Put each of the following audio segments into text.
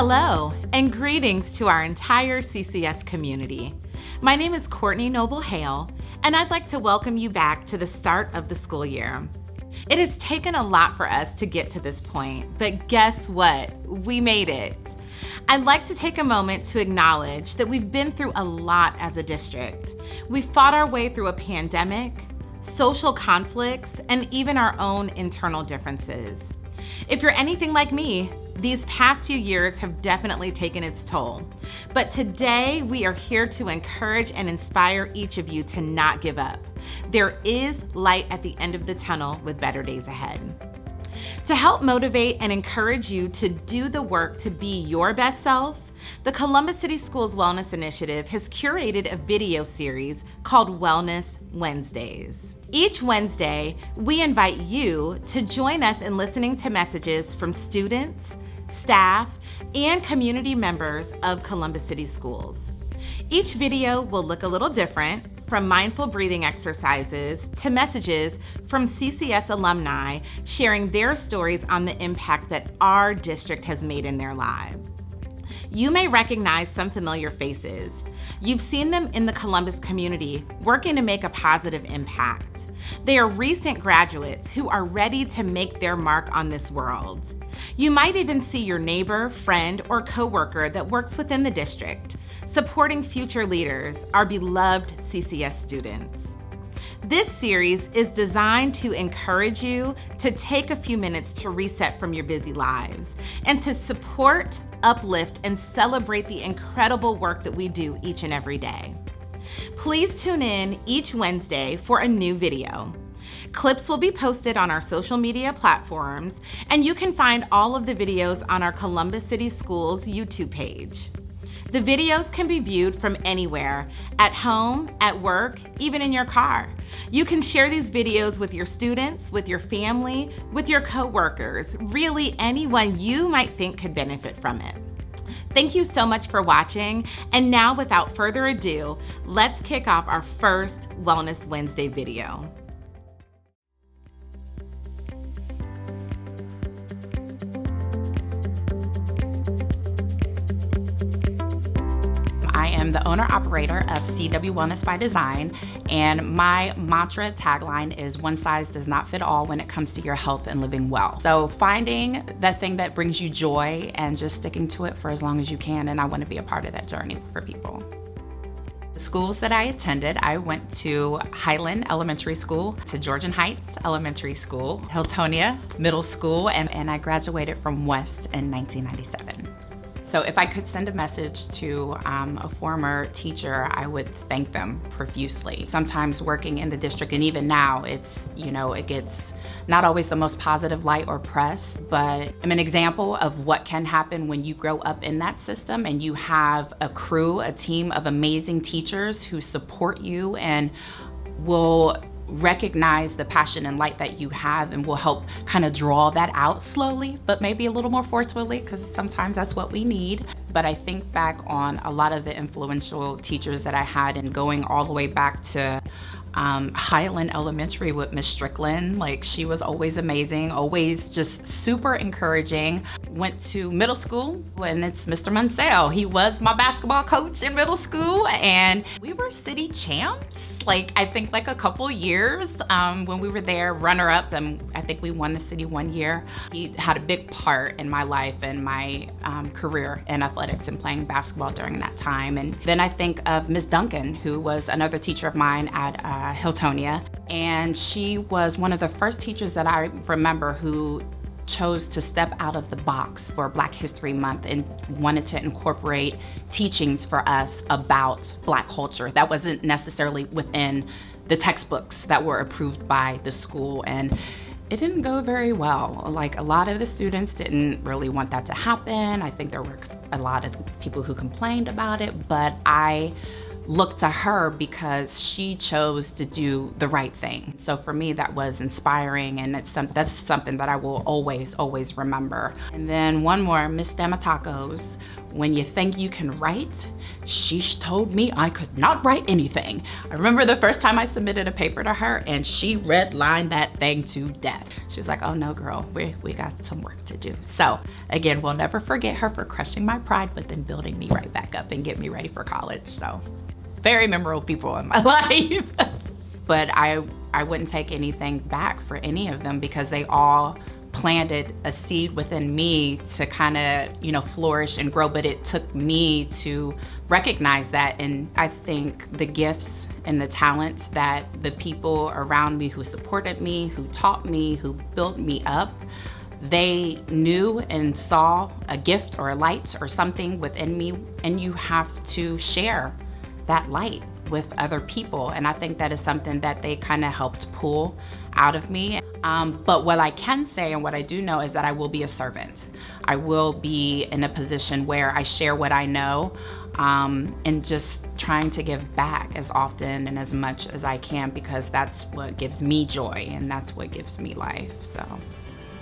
Hello, and greetings to our entire CCS community. My name is Courtney Noble-Hale, and I'd like to welcome you back to the start of the school year. It has taken a lot for us to get to this point, but guess what? We made it. I'd like to take a moment to acknowledge that we've been through a lot as a district. We fought our way through a pandemic, social conflicts, and even our own internal differences. If you're anything like me, these past few years have definitely taken its toll. But today, we are here to encourage and inspire each of you to not give up. There is light at the end of the tunnel with better days ahead. To help motivate and encourage you to do the work to be your best self, the Columbus City Schools Wellness Initiative has curated a video series called Wellness Wednesdays. Each Wednesday, we invite you to join us in listening to messages from students, staff, and community members of Columbus City Schools. Each video will look a little different, from mindful breathing exercises to messages from CCS alumni sharing their stories on the impact that our district has made in their lives. You may recognize some familiar faces. You've seen them in the Columbus community working to make a positive impact. They are recent graduates who are ready to make their mark on this world. You might even see your neighbor, friend, or coworker that works within the district, supporting future leaders, our beloved CCS students. This series is designed to encourage you to take a few minutes to reset from your busy lives and to support, uplift, and celebrate the incredible work that we do each and every day. Please tune in each Wednesday for a new video. Clips will be posted on our social media platforms, and you can find all of the videos on our Columbus City Schools YouTube page. The videos can be viewed from anywhere, at home, at work, even in your car. You can share these videos with your students, with your family, with your coworkers, really anyone you might think could benefit from it. Thank you so much for watching, and now without further ado, let's kick off our first Wellness Wednesday video. I am the owner-operator of CW Wellness by Design, and my mantra tagline is one size does not fit all when it comes to your health and living well. So finding that thing that brings you joy and just sticking to it for as long as you can, and I want to be a part of that journey for people. The schools that I attended, I went to Highland Elementary School, to Georgian Heights Elementary School, Hiltonia Middle School, and I graduated from West in 1997. So if I could send a message to a former teacher, I would thank them profusely. Sometimes working in the district, and even now, it gets not always the most positive light or press, but I'm an example of what can happen when you grow up in that system and you have a crew, a team of amazing teachers who support you and will recognize the passion and light that you have and will help kind of draw that out slowly, but maybe a little more forcefully, because sometimes that's what we need. But I think back on a lot of the influential teachers that I had, and going all the way back to Highland Elementary with Miss Strickland. Like, she was always amazing, always just super encouraging. Went to middle school, and it's Mr. Munsell. He was my basketball coach in middle school, and we were city champs. I think a couple years when we were there, runner-up, and I think we won the city one year. He had a big part in my life and my career in athletics and playing basketball during that time. And then I think of Miss Duncan, who was another teacher of mine at Hiltonia, and she was one of the first teachers that I remember who chose to step out of the box for Black History Month and wanted to incorporate teachings for us about Black culture that wasn't necessarily within the textbooks that were approved by the school. And it didn't go very well. A lot of the students didn't really want that to happen. I think there were a lot of people who complained about it, but I look to her because she chose to do the right thing. So for me, that was inspiring, and that's something that I will always, always remember. And then one more, Miss Damatacos. When you think you can write, she told me I could not write anything. I remember the first time I submitted a paper to her and she redlined that thing to death. She was like, oh no girl, we got some work to do. So again, we'll never forget her for crushing my pride, but then building me right back up and get me ready for college. So very memorable people in my life. But I wouldn't take anything back for any of them because they all planted a seed within me to kind of, flourish and grow, but it took me to recognize that. And I think the gifts and the talents that the people around me who supported me, who taught me, who built me up, they knew and saw a gift or a light or something within me, and you have to share that light with other people. And I think that is something that they kind of helped pull out of me. But what I can say and what I do know is that I will be a servant. I will be in a position where I share what I know, and just trying to give back as often and as much as I can, because that's what gives me joy and that's what gives me life. So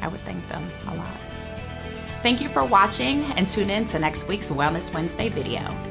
I would thank them a lot. Thank you for watching, and tune in to next week's Wellness Wednesday video.